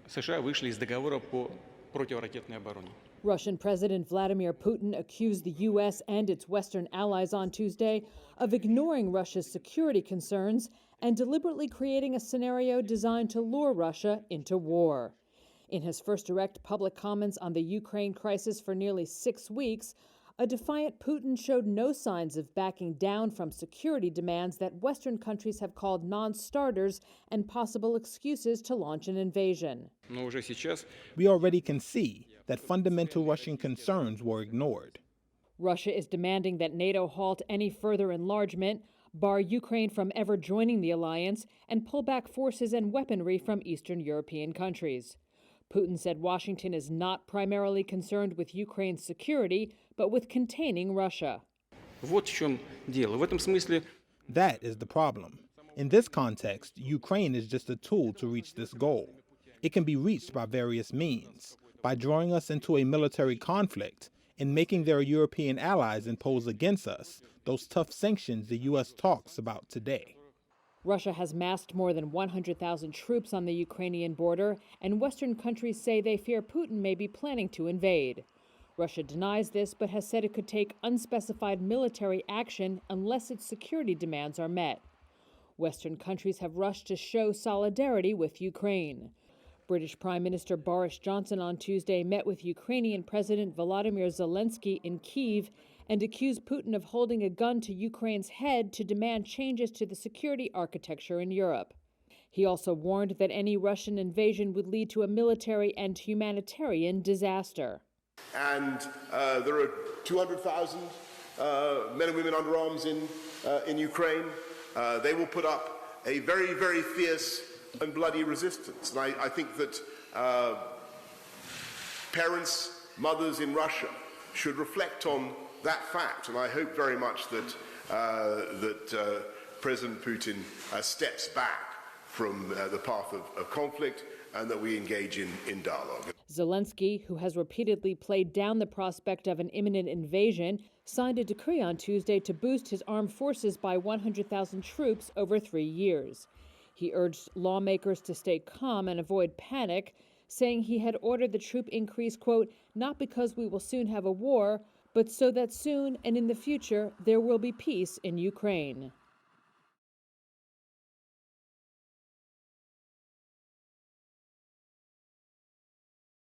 США вышли из договора по противоракетной обороне. Russian President Vladimir Putin accused the U.S. and its Western allies on Tuesday of ignoring Russia's security concerns and deliberately creating a scenario designed to lure Russia into war. In his first direct public comments on the Ukraine crisis for nearly 6 weeks, a defiant Putin showed no signs of backing down from security demands that Western countries have called non-starters and possible excuses to launch an invasion. We already can see that fundamental Russian concerns were ignored. Russia is demanding that NATO halt any further enlargement, bar Ukraine from ever joining the alliance, and pull back forces and weaponry from Eastern European countries. Putin said Washington is not primarily concerned with Ukraine's security, but with containing Russia. That is the problem. In this context, Ukraine is just a tool to reach this goal. It can be reached by various means, by drawing us into a military conflict and making their European allies impose against us those tough sanctions the U.S. talks about today. Russia has massed more than 100,000 troops on the Ukrainian border, and Western countries say they fear Putin may be planning to invade. Russia denies this, but has said it could take unspecified military action unless its security demands are met. Western countries have rushed to show solidarity with Ukraine. British Prime Minister Boris Johnson on Tuesday met with Ukrainian President Volodymyr Zelensky in Kyiv and accused Putin of holding a gun to Ukraine's head to demand changes to the security architecture in Europe. He also warned that any Russian invasion would lead to a military and humanitarian disaster. And there are 200,000 men and women under arms in Ukraine. They will put up a very, very fierce and bloody resistance. And I think that parents, mothers in Russia should reflect on that fact, and I hope very much that President Putin steps back from the path of conflict and that we engage in dialogue. Zelensky, who has repeatedly played down the prospect of an imminent invasion, signed a decree on Tuesday to boost his armed forces by 100,000 troops over 3 years. He urged lawmakers to stay calm and avoid panic, saying he had ordered the troop increase, quote, not because we will soon have a war, but so that soon and in the future there will be peace in Ukraine.